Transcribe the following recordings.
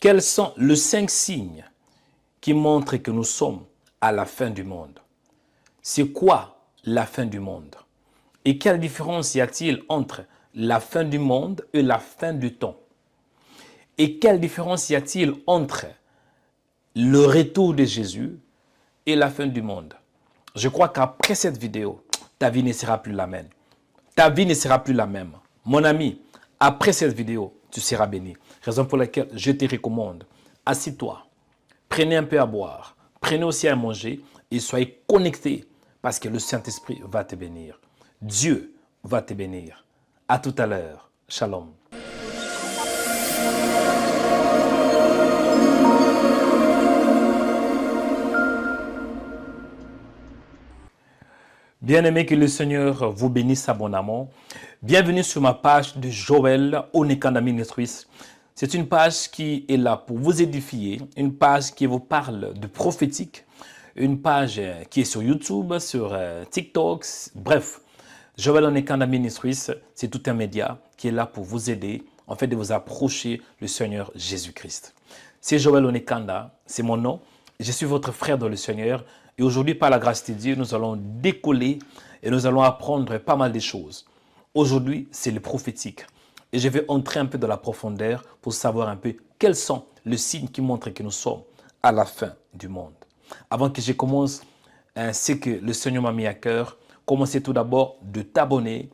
Quels sont les 5 signes qui montrent que nous sommes à la fin du monde? C'est quoi la fin du monde? Et quelle différence y a-t-il entre la fin du monde et la fin du temps? Et quelle différence y a-t-il entre le retour de Jésus et la fin du monde? Je crois qu'après cette vidéo, ta vie ne sera plus la même. Ta vie ne sera plus la même. Mon ami, après cette vidéo, tu seras béni. Raison pour laquelle je te recommande, assis-toi, prenez un peu à boire, prenez aussi à manger et soyez connectés parce que le Saint-Esprit va te bénir. Dieu va te bénir. À tout à l'heure. Shalom. Bien-aimé, que le Seigneur vous bénisse abondamment. Bienvenue sur ma page de Joël Onekanda Ministries. C'est une page qui est là pour vous édifier, une page qui vous parle de prophétique, une page qui est sur YouTube, sur TikTok, bref. Joël Onekanda Ministries, c'est tout un média qui est là pour vous aider, en fait, de vous approcher du Seigneur Jésus-Christ. C'est Joël Onekanda, c'est mon nom. Je suis votre frère dans le Seigneur. Et aujourd'hui, par la grâce de Dieu, nous allons décoller et nous allons apprendre pas mal de choses. Aujourd'hui, c'est le prophétique. Et je vais entrer un peu dans la profondeur pour savoir un peu quels sont les signes qui montrent que nous sommes à la fin du monde. Avant que je commence, c'est que le Seigneur m'a mis à cœur. Commencez tout d'abord de t'abonner.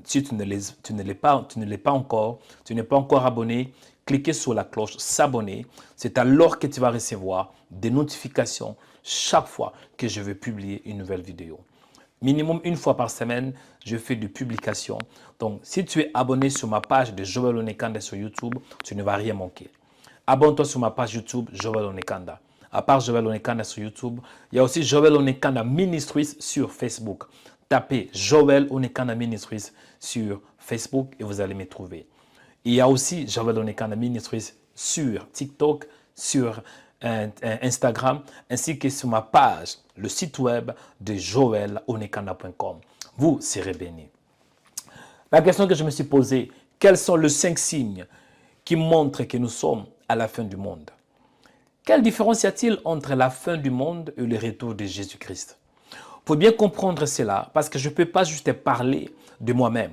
Si tu ne l'es pas encore, tu n'es pas encore abonné, cliquez sur la cloche s'abonner. C'est alors que tu vas recevoir des notifications chaque fois que je vais publier une nouvelle vidéo. Minimum une fois par semaine, je fais des publications. Donc, si tu es abonné sur ma page de Joël Onekanda sur YouTube, tu ne vas rien manquer. Abonne-toi sur ma page YouTube Joël Onekanda. À part Joël Onekanda sur YouTube, il y a aussi Joël Onekanda Ministries sur Facebook. Tapez Joël Onekanda Ministries sur Facebook et vous allez me trouver. Il y a aussi Joël Onekanda Ministries sur TikTok, sur Instagram, ainsi que sur ma page, le site web de joelonekanda.com. Vous serez bénis. La question que je me suis posée, quels sont les 5 signes qui montrent que nous sommes à la fin du monde? Quelle différence y a-t-il entre la fin du monde et le retour de Jésus-Christ? Il faut bien comprendre cela, parce que je ne peux pas juste parler de moi-même.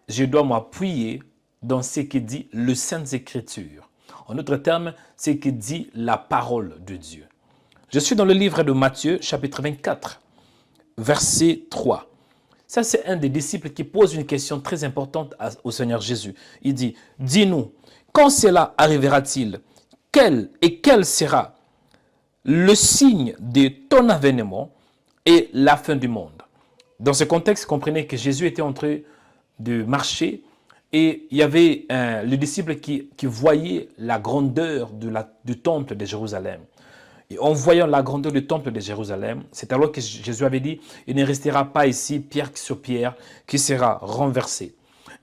Je dois m'appuyer dans ce que dit le Saintes Écritures. En d'autres termes, ce que dit la parole de Dieu. Je suis dans le livre de Matthieu, chapitre 24, verset 3. Ça, c'est un des disciples qui pose une question très importante au Seigneur Jésus. Il dit, « Dis-nous, quand cela arrivera-t-il? Quel sera le signe de ton avènement et la fin du monde ?» Dans ce contexte, comprenez que Jésus était en train de marcher et il y avait le disciple qui voyait la grandeur du temple de Jérusalem. Et en voyant la grandeur du temple de Jérusalem, c'est alors que Jésus avait dit, il ne restera pas ici pierre sur pierre qui sera renversée.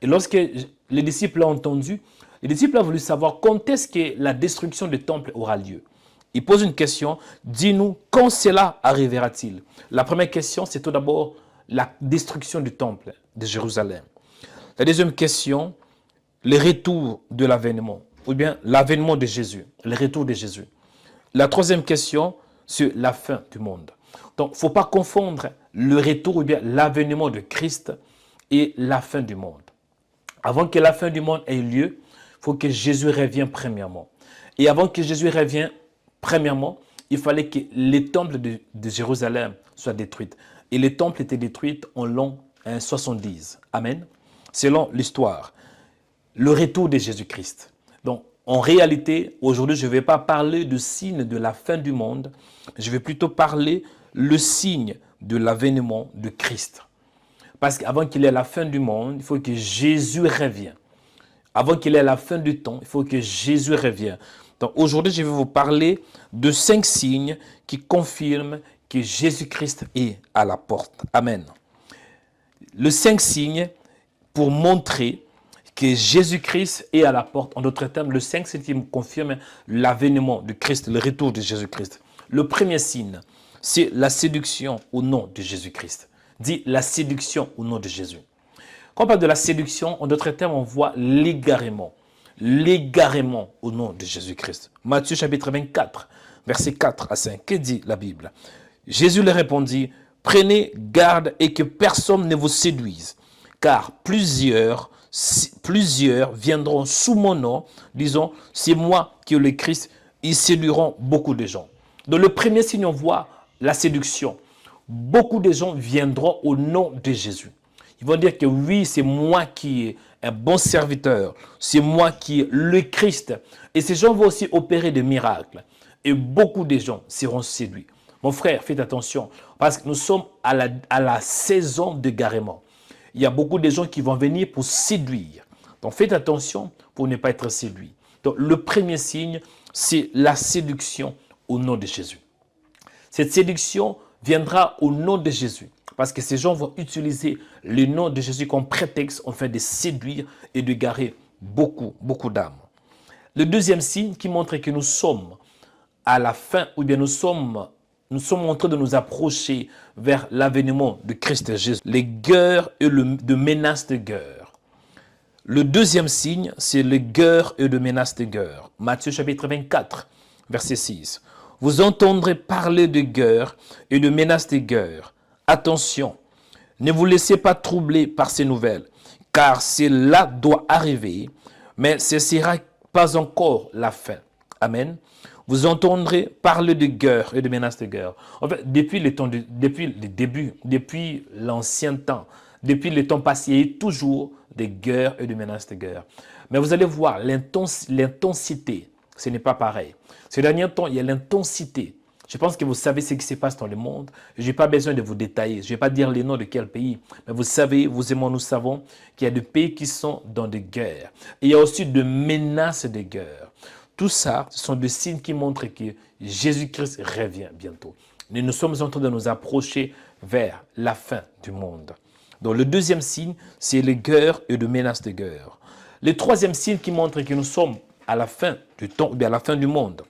Et lorsque les disciples l'ont entendu, les disciples ont voulu savoir quand est-ce que la destruction du temple aura lieu. Ils posent une question, dis-nous quand cela arrivera-t-il? La première question, c'est tout d'abord la destruction du temple de Jérusalem. La deuxième question, le retour de l'avènement, ou bien l'avènement de Jésus, le retour de Jésus. La troisième question, c'est la fin du monde. Donc, il ne faut pas confondre le retour ou bien l'avènement de Christ et la fin du monde. Avant que la fin du monde ait lieu, il faut que Jésus revienne premièrement. Et avant que Jésus revienne premièrement, il fallait que les temples de Jérusalem soient détruits. Et les temples étaient détruits en l'an 70. Amen. Selon l'histoire, le retour de Jésus-Christ. Donc, en réalité, aujourd'hui, je ne vais pas parler du signe de la fin du monde. Je vais plutôt parler le signe de l'avènement de Christ. Parce qu'avant qu'il ait la fin du monde, il faut que Jésus revienne. Avant qu'il ait la fin du temps, il faut que Jésus revienne. Donc, aujourd'hui, je vais vous parler de 5 signes qui confirment que Jésus-Christ est à la porte. Amen. Les 5 signes pour montrer que Jésus-Christ est à la porte. En d'autres termes, le 5, c'est qui me confirme l'avènement de Christ, le retour de Jésus-Christ. Le premier signe, c'est la séduction au nom de Jésus-Christ. Dit la séduction au nom de Jésus. Quand on parle de la séduction, en d'autres termes, on voit l'égarement. l'égarement au nom de Jésus-Christ. Matthieu chapitre 24, versets 4 à 5. Que dit la Bible? Jésus leur répondit, prenez garde et que personne ne vous séduise, car plusieurs viendront sous mon nom, disons, c'est moi qui est le Christ, ils séduiront beaucoup de gens. Dans le premier signe, on voit la séduction. Beaucoup de gens viendront au nom de Jésus. Ils vont dire que oui, c'est moi qui est un bon serviteur, c'est moi qui est le Christ. Et ces gens vont aussi opérer des miracles. Et beaucoup de gens seront séduits. Mon frère, faites attention, parce que nous sommes à la saison de garement. Il y a beaucoup de gens qui vont venir pour séduire. Donc faites attention pour ne pas être séduit. Donc le premier signe, c'est la séduction au nom de Jésus. Cette séduction viendra au nom de Jésus. Parce que ces gens vont utiliser le nom de Jésus comme prétexte afin de séduire et de garer beaucoup d'âmes. Le deuxième signe qui montre que nous sommes à la fin, ou bien nous sommes en train de nous approcher vers l'avènement de Christ Jésus. Les guerres et de menaces de guerre. Le deuxième signe, c'est les guerres et de menaces de guerre. Matthieu chapitre 24, verset 6. Vous entendrez parler de guerre et de menaces de guerre. Attention, ne vous laissez pas troubler par ces nouvelles, car cela doit arriver, mais ce ne sera pas encore la fin. Amen. Vous entendrez parler de guerre et de menaces de guerre. En fait, depuis le début, depuis l'ancien temps, depuis le temps passé, il y a eu toujours des guerres et de menaces de guerre. Mais vous allez voir, l'intensité, ce n'est pas pareil. Ces derniers temps, il y a l'intensité. Je pense que vous savez ce qui se passe dans le monde. Je n'ai pas besoin de vous détailler. Je ne vais pas dire les noms de quel pays. Mais vous savez, vous et moi, nous savons qu'il y a des pays qui sont dans des guerres. Et il y a aussi des menaces de guerre. Tout ça, ce sont des signes qui montrent que Jésus-Christ revient bientôt. Nous sommes en train de nous approcher vers la fin du monde. Donc le deuxième signe, c'est les guerres et les menaces de guerre. Le troisième signe qui montre que nous sommes à la fin du temps, ou bien à la fin du monde.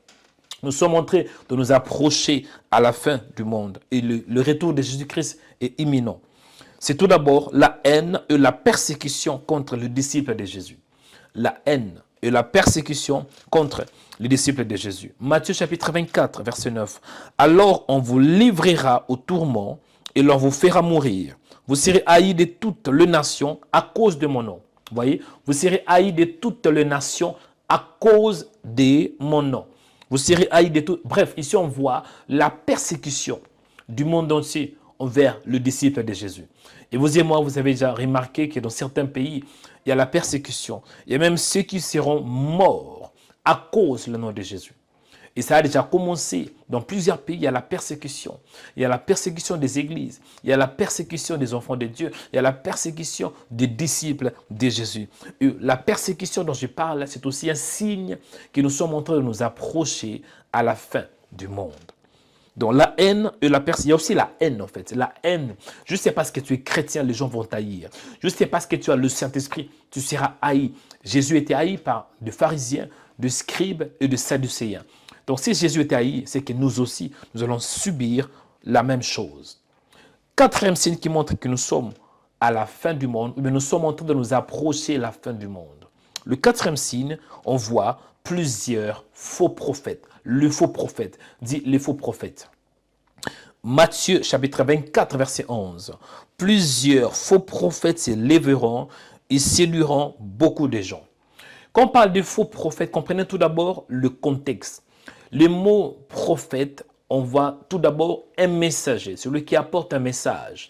Nous sommes en train de nous approcher à la fin du monde. Et le retour de Jésus-Christ est imminent. C'est tout d'abord la haine et la persécution contre les disciples de Jésus. La haine et la persécution contre les disciples de Jésus. Matthieu chapitre 24, verset 9. Alors on vous livrera au tourment et l'on vous fera mourir. Vous serez haïs de toutes les nations à cause de mon nom. Vous voyez, vous serez haïs de toutes les nations à cause de mon nom. Vous serez haïs de tout. Bref, ici on voit la persécution du monde entier envers le disciple de Jésus. Et vous et moi, vous avez déjà remarqué que dans certains pays, il y a la persécution. Il y a même ceux qui seront morts à cause du nom de Jésus. Et ça a déjà commencé. Dans plusieurs pays, il y a la persécution. Il y a la persécution des églises. Il y a la persécution des enfants de Dieu. Il y a la persécution des disciples de Jésus. Et la persécution dont je parle, c'est aussi un signe que nous sommes en train de nous approcher à la fin du monde. Donc la haine et la persécution, il y a aussi la haine en fait. La haine, juste parce que tu es chrétien, les gens vont t'haïr. Juste parce que tu as le Saint-Esprit, tu seras haï. Jésus était haï par des pharisiens, des scribes et des sadducéens. Donc si Jésus était haï, c'est que nous aussi, nous allons subir la même chose. Quatrième signe qui montre que nous sommes à la fin du monde, mais nous sommes en train de nous approcher de la fin du monde. Le quatrième signe, on voit plusieurs faux prophètes. Le faux prophète, dit les faux prophètes. Matthieu chapitre 24, verset 11. Plusieurs faux prophètes se lèveront et séduiront beaucoup de gens. Quand on parle de faux prophètes, comprenez tout d'abord le contexte. Le mot prophète, on voit tout d'abord un messager, celui qui apporte un message.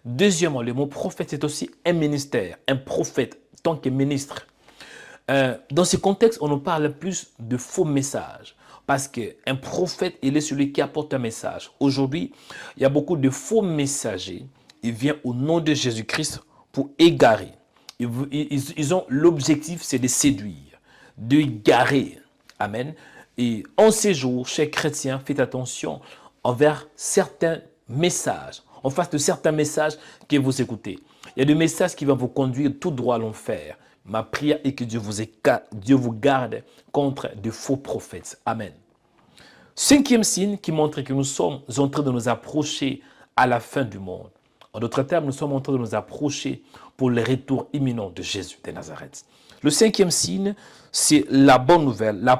Deuxièmement, le mot prophète, c'est aussi un ministère, un prophète, tant que ministre. Dans ce contexte, on nous parle plus de faux messages. Parce qu'un prophète, il est celui qui apporte un message. Aujourd'hui, il y a beaucoup de faux messagers. Ils viennent au nom de Jésus-Christ pour égarer. Ils ont l'objectif, c'est de séduire, de garer. Amen. Et en ces jours, chers chrétiens, faites attention envers certains messages. En face de certains messages que vous écoutez. Il y a des messages qui vont vous conduire tout droit à l'enfer. Ma prière est que Dieu vous garde contre de faux prophètes. Amen. Cinquième signe qui montre que nous sommes en train de nous approcher à la fin du monde. En d'autres termes, nous sommes en train de nous approcher pour le retour imminent de Jésus de Nazareth. Le cinquième signe, c'est la bonne nouvelle, la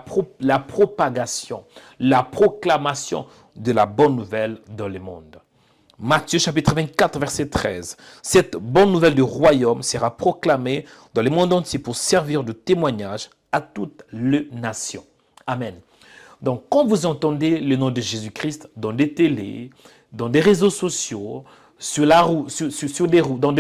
propagation, la proclamation de la bonne nouvelle dans le monde. Matthieu chapitre 24, verset 13. Cette bonne nouvelle du royaume sera proclamée dans le monde entier pour servir de témoignage à toutes les nations. Amen. Donc, quand vous entendez le nom de Jésus-Christ dans des télés, dans des réseaux sociaux, sur la roue, sur des roues, dans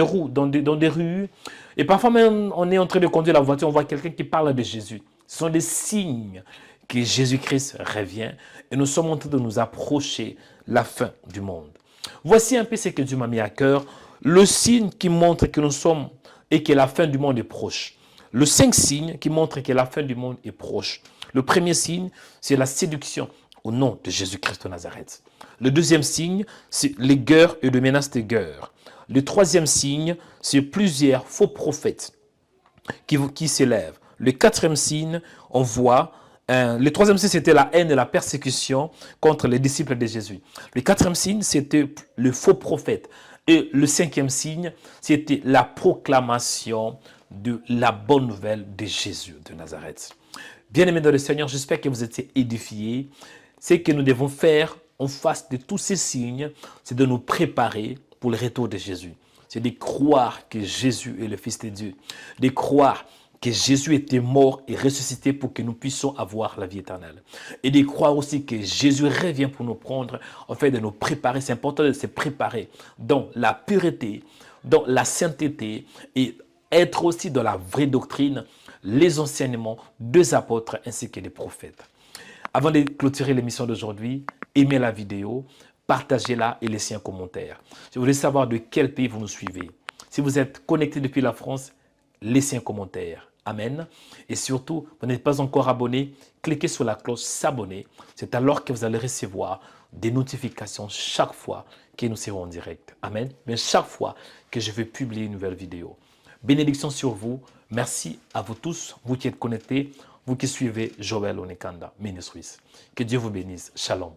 des rues, et parfois même on est en train de conduire la voiture, on voit quelqu'un qui parle de Jésus. Ce sont des signes que Jésus-Christ revient et nous sommes en train de nous approcher la fin du monde. Voici un peu ce que Dieu m'a mis à cœur, le signe qui montre que nous sommes et que la fin du monde est proche. Le 5 signes qui montrent que la fin du monde est proche. Le premier signe, c'est la séduction au nom de Jésus-Christ de Nazareth. Le deuxième signe, c'est les guerres et les menaces de guerre. Le troisième signe, c'est plusieurs faux prophètes qui s'élèvent. Le quatrième signe, on voit, le troisième signe, c'était la haine et la persécution contre les disciples de Jésus. Le quatrième signe, c'était le faux prophète. Et le cinquième signe, c'était la proclamation de la bonne nouvelle de Jésus de Nazareth. Bien-aimés dans le Seigneur, j'espère que vous étiez édifiés. Ce que nous devons faire en face de tous ces signes, c'est de nous préparer pour le retour de Jésus. C'est de croire que Jésus est le Fils de Dieu. De croire que Jésus était mort et ressuscité pour que nous puissions avoir la vie éternelle. Et de croire aussi que Jésus revient pour nous prendre, en fait de nous préparer. C'est important de se préparer dans la pureté, dans la sainteté et être aussi dans la vraie doctrine, les enseignements des apôtres ainsi que des prophètes. Avant de clôturer l'émission d'aujourd'hui, aimez la vidéo, partagez-la et laissez un commentaire. Je voulais savoir de quel pays vous nous suivez. Si vous êtes connecté depuis la France, laissez un commentaire. Amen. Et surtout, vous n'êtes pas encore abonné, cliquez sur la cloche s'abonner. C'est alors que vous allez recevoir des notifications chaque fois que nous serons en direct. Amen. Mais chaque fois que je vais publier une nouvelle vidéo. Bénédiction sur vous. Merci à vous tous, vous qui êtes connectés, vous qui suivez Joël Onekanda Ministries. Que Dieu vous bénisse. Shalom.